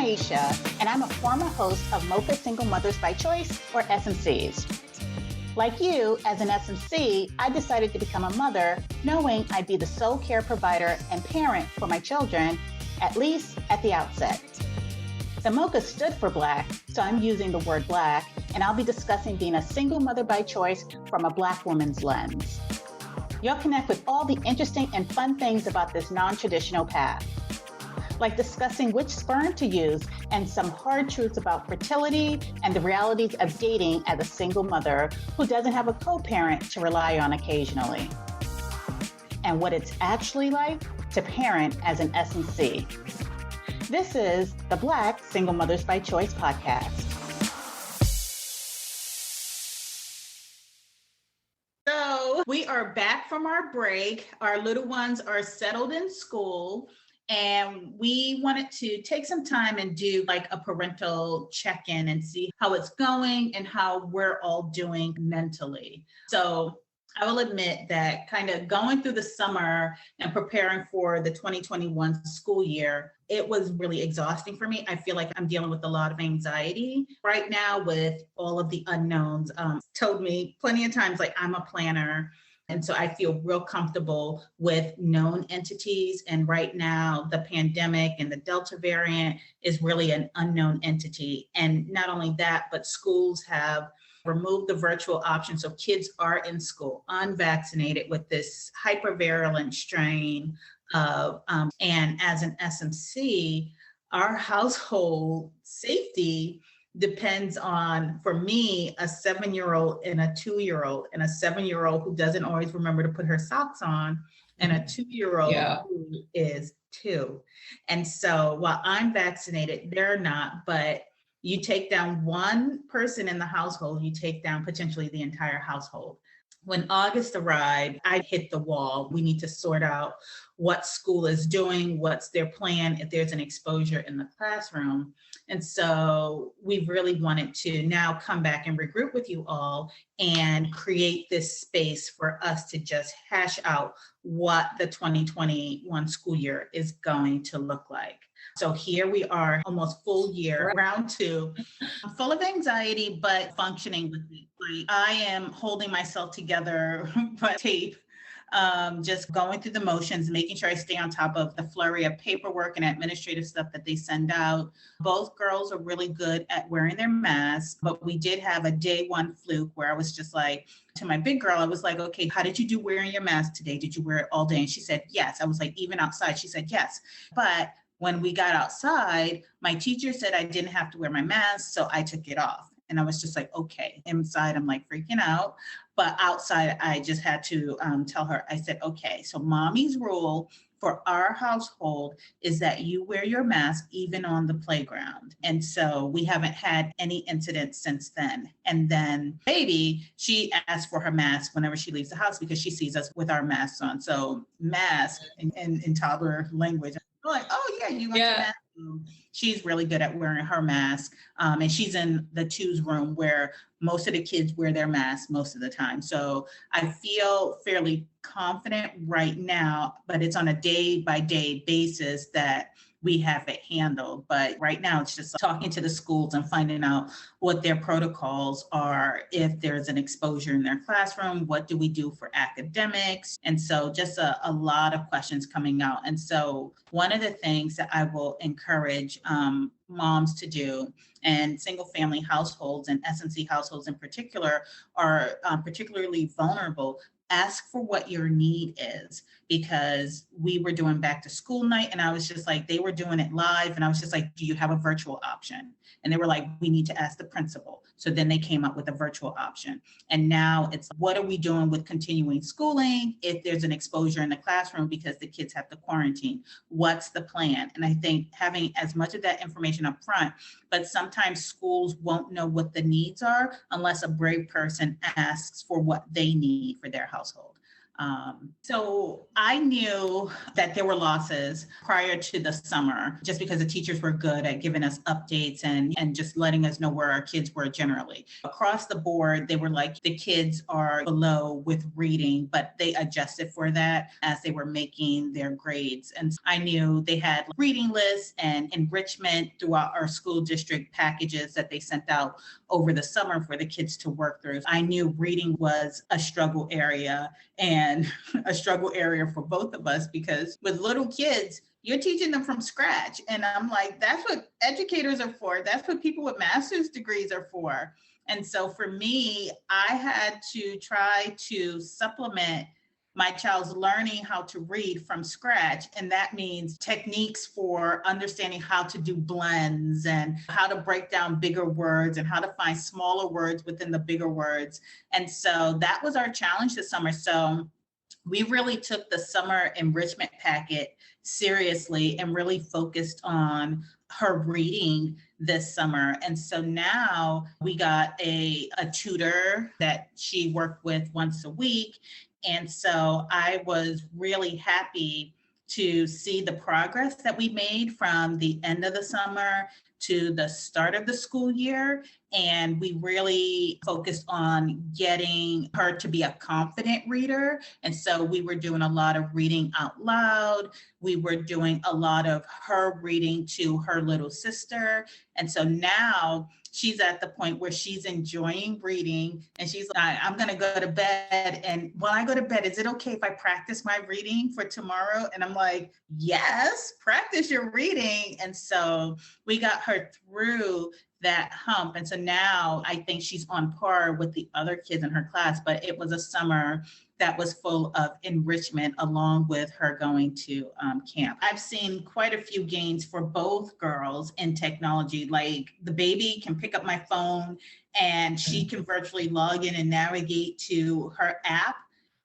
Aisha, and I'm a former host of Mocha Single Mothers by Choice, or SMCs. Like you, as an SMC, I decided to become a mother knowing I'd be the sole care provider and parent for my children, at least at the outset. The Mocha stood for Black, so I'm using the word Black, and I'll be discussing being a single mother by choice from a Black woman's lens. You'll connect with all the interesting and fun things about this non-traditional path, like discussing which sperm to use and some hard truths about fertility and the realities of dating as a single mother who doesn't have a co-parent to rely on occasionally, and what it's actually like to parent as an SMC. This is the Black Single Mothers by Choice podcast. So we are back from our break. Our little ones are settled in school, and we wanted to take some time and do like a parental check-in and see how it's going and how we're all doing mentally. So I will admit that kind of going through the summer and preparing for the 2021 school year, it was really exhausting for me. I feel like I'm dealing with a lot of anxiety right now with all of the unknowns. Told me plenty of times, like, I'm a planner. And so I feel real comfortable with known entities. And right now, the pandemic and the Delta variant is really an unknown entity. And not only that, but schools have removed the virtual option. So kids are in school unvaccinated with this hypervirulent strain of, and as an SMC, our household safety depends on, for me, a 7-year-old and a 2-year-old, and a 7-year-old who doesn't always remember to put her socks on, and a 2-year-old who is 2. And so while I'm vaccinated, they're not, but you take down one person in the household, you take down potentially the entire household. When August arrived, I hit the wall. We need to sort out what school is doing, what's their plan, if there's an exposure in the classroom. And so we really wanted to now come back and regroup with you all and create this space for us to just hash out what the 2021 school year is going to look like. So here we are, almost full year, round 2, full of anxiety, but functioning with it. Like, I am holding myself together by tape, just going through the motions, making sure I stay on top of the flurry of paperwork and administrative stuff that they send out. Both girls are really good at wearing their masks, but we did have a day 1 fluke where I was just like, to my big girl, I was like, okay, how did you do wearing your mask today? Did you wear it all day? And she said, yes. I was like, even outside? She said, yes. But when we got outside, my teacher said I didn't have to wear my mask, so I took it off. And I was just like, okay. Inside, I'm like freaking out. But outside, I just had to tell her, I said, okay, so mommy's rule for our household is that you wear your mask even on the playground. And so we haven't had any incidents since then. And then baby, she asks for her mask whenever she leaves the house because she sees us with our masks on. So mask in toddler language. I'm like, oh yeah, you want your mask? She's really good at wearing her mask. And she's in the 2's room where most of the kids wear their masks most of the time. So I feel fairly confident right now, but it's on a day by day basis that we have it handled. But right now it's just talking to the schools and finding out what their protocols are. If there's an exposure in their classroom, what do we do for academics? And so just a lot of questions coming out. And so one of the things that I will encourage moms to do, and single family households and SMC households in particular are particularly vulnerable. Ask for what your need is, because we were doing back to school night and I was just like, they were doing it live. And I was just like, do you have a virtual option? And they were like, we need to ask the principal. So then they came up with a virtual option. And now it's, what are we doing with continuing schooling if there's an exposure in the classroom because the kids have to quarantine? What's the plan? And I think having as much of that information up front, but sometimes schools won't know what the needs are unless a brave person asks for what they need for their household. So I knew that there were losses prior to the summer, just because the teachers were good at giving us updates and just letting us know where our kids were generally. Across the board, they were like, the kids are below with reading, but they adjusted for that as they were making their grades. And I knew they had reading lists and enrichment throughout our school district packages that they sent out over the summer for the kids to work through. I knew reading was a struggle area, and a struggle area for both of us, because with little kids, you're teaching them from scratch. And I'm like, that's what educators are for. That's what people with master's degrees are for. And so for me, I had to try to supplement my child's learning how to read from scratch. And that means techniques for understanding how to do blends and how to break down bigger words and how to find smaller words within the bigger words. And so that was our challenge this summer. So we really took the summer enrichment packet seriously and really focused on her reading this summer. And so now we got a tutor that she worked with once a week. And so I was really happy to see the progress that we made from the end of the summer to the start of the school year. And we really focused on getting her to be a confident reader. And so we were doing a lot of reading out loud. We were doing a lot of her reading to her little sister. And so now she's at the point where she's enjoying reading, and she's like, I'm going to go to bed. And when I go to bed, is it okay if I practice my reading for tomorrow? And I'm like, yes, practice your reading. And so we got her through that hump. And so now I think she's on par with the other kids in her class, but it was a summer that was full of enrichment along with her going to camp. I've seen quite a few gains for both girls in technology. Like the baby can pick up my phone and she can virtually log in and navigate to her app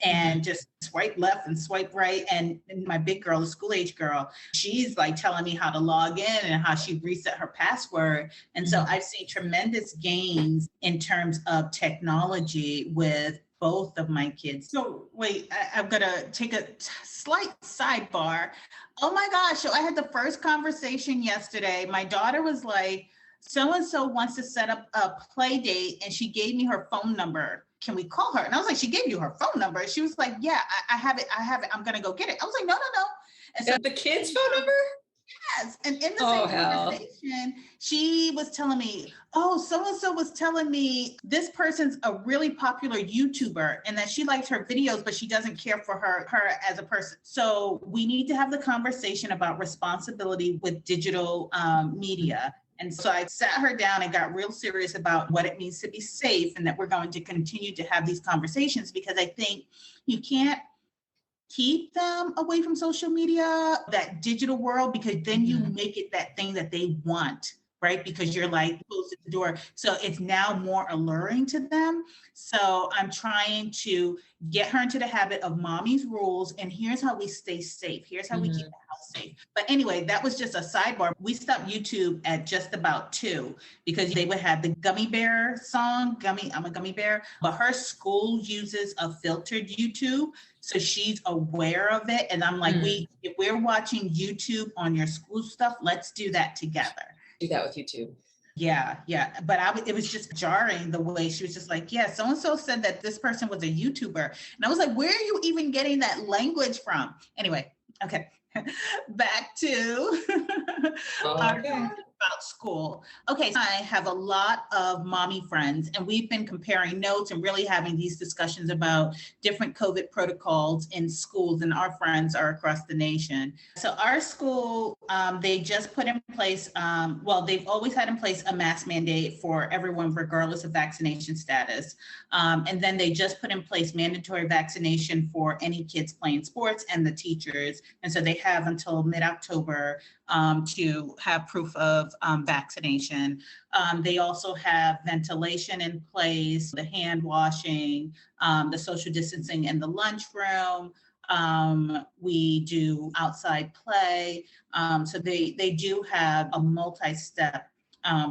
and just swipe left and swipe right. And my big girl, the school age girl, she's like telling me how to log in and how she reset her password. And so I've seen tremendous gains in terms of technology with both of my kids. So wait, I'm gonna take a slight sidebar. Oh my gosh, so I had the first conversation yesterday. My daughter was like, so-and-so wants to set up a play date and she gave me her phone number. Can we call her? And I was like, she gave you her phone number? She was like, yeah, I have it. I'm gonna go get it. I was like, no. And so the kid's phone number? Yes. And in the same conversation, she was telling me, oh, so-and-so was telling me this person's a really popular YouTuber and that she likes her videos, but she doesn't care for her as a person. So we need to have the conversation about responsibility with digital media. And so I sat her down and got real serious about what it means to be safe and that we're going to continue to have these conversations, because I think you can't keep them away from social media, that digital world, because then you make it that thing that they want, right? Because you're like close to the door. So it's now more alluring to them. So I'm trying to get her into the habit of mommy's rules. And here's how we stay safe. Here's how we keep the house safe. But anyway, that was just a sidebar. We stopped YouTube at just about 2 because they would have the gummy bear song, I'm a gummy bear, but her school uses a filtered YouTube. So she's aware of it. And I'm like, if we're watching YouTube on your school stuff, let's do that together. Do that with YouTube. Yeah. But it was just jarring the way she was just like, yeah, so-and-so said that this person was a YouTuber. And I was like, where are you even getting that language from? Anyway, okay. Back to our about school. Okay, so I have a lot of mommy friends, and we've been comparing notes and really having these discussions about different COVID protocols in schools, and our friends are across the nation. So our school, they just put in place, they've always had in place a mask mandate for everyone, regardless of vaccination status. And then they just put in place mandatory vaccination for any kids playing sports and the teachers. And so they have until mid-October to have proof of vaccination. They also have ventilation in place, the hand washing, the social distancing in the lunchroom. We do outside play. So they do have a multi-step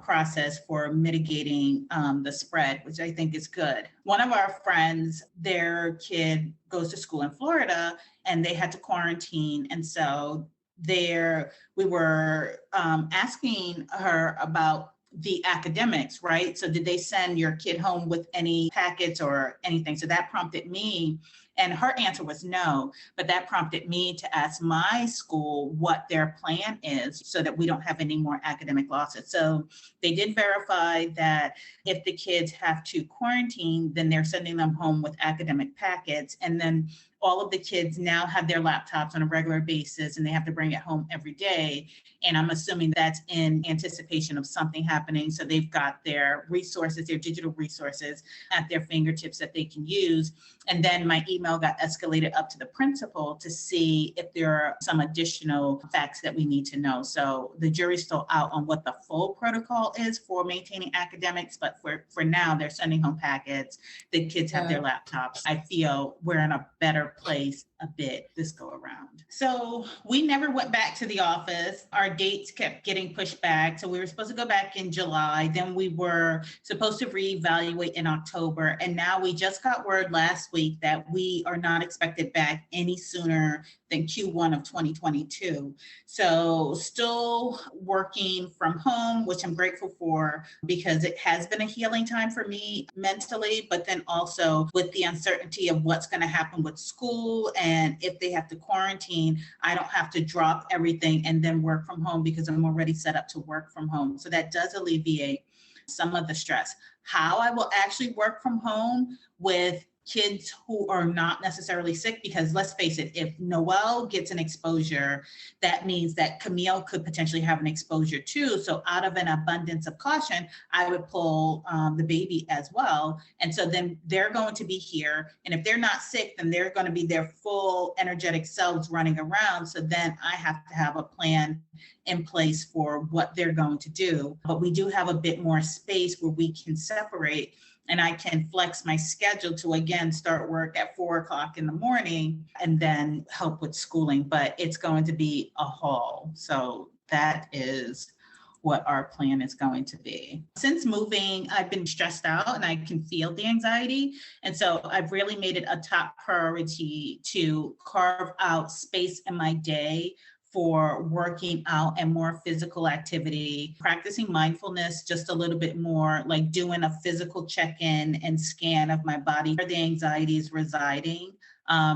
process for mitigating the spread, which I think is good. One of our friends, their kid goes to school in Florida and they had to quarantine. And so we were asking her about the academics, right? So did they send your kid home with any packets or anything? So that prompted me, and her answer was no, but that prompted me to ask my school what their plan is so that we don't have any more academic losses. So they did verify that if the kids have to quarantine, then they're sending them home with academic packets. And then all of the kids now have their laptops on a regular basis and they have to bring it home every day. And I'm assuming that's in anticipation of something happening. So they've got their resources, their digital resources at their fingertips that they can use. And then my email got escalated up to the principal to see if there are some additional facts that we need to know. So the jury's still out on what the full protocol is for maintaining academics, but for now, they're sending home packets. The kids have their laptops. I feel we're in a better place a bit this go around. So we never went back to the office. Our dates kept getting pushed back. So we were supposed to go back in July. Then we were supposed to reevaluate in October. And now we just got word last week that we are not expected back any sooner than Q1 of 2022. So still working from home, which I'm grateful for because it has been a healing time for me mentally, but then also with the uncertainty of what's going to happen with school. And if they have to quarantine, I don't have to drop everything and then work from home because I'm already set up to work from home. So that does alleviate some of the stress. How I will actually work from home with kids who are not necessarily sick, because let's face it, if Noelle gets an exposure, that means that Camille could potentially have an exposure too. So out of an abundance of caution, I would pull the baby as well. And so then they're going to be here. And if they're not sick, then they're going to be their full energetic selves running around. So then I have to have a plan in place for what they're going to do. But we do have a bit more space where we can separate, and I can flex my schedule to, again, start work at 4:00 in the morning and then help with schooling. But it's going to be a haul. So that is what our plan is going to be. Since moving, I've been stressed out and I can feel the anxiety. And so I've really made it a top priority to carve out space in my day for working out and more physical activity, practicing mindfulness just a little bit more, like doing a physical check-in and scan of my body, where the anxiety is residing,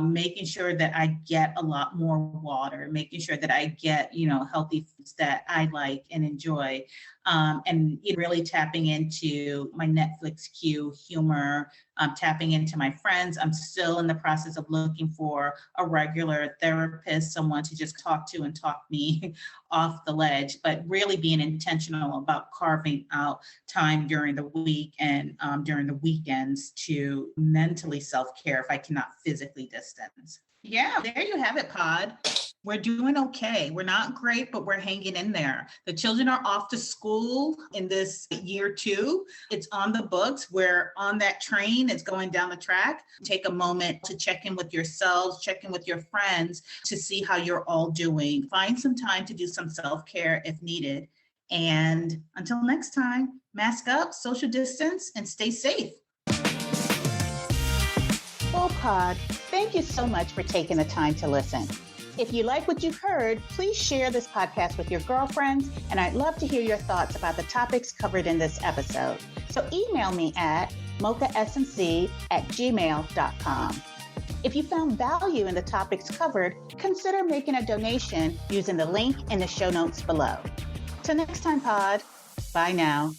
making sure that I get a lot more water, making sure that I get, healthy foods that I like and enjoy, and really tapping into my Netflix queue, humor, tapping into my friends. I'm still in the process of looking for a regular therapist, someone to just talk to and talk me off the ledge, but really being intentional about carving out time during the week and during the weekends to mentally self-care if I cannot physically distance. Yeah, there you have it, Pod. We're doing okay. We're not great, but we're hanging in there. The children are off to school in this year 2. It's on the books. We're on that train. It's going down the track. Take a moment to check in with yourselves, check in with your friends to see how you're all doing. Find some time to do some self-care if needed. And until next time, mask up, social distance, and stay safe. Well, Pod, thank you so much for taking the time to listen. If you like what you've heard, please share this podcast with your girlfriends, and I'd love to hear your thoughts about the topics covered in this episode. So email me at mochasnc@gmail.com. If you found value in the topics covered, consider making a donation using the link in the show notes below. Till next time, Pod. Bye now.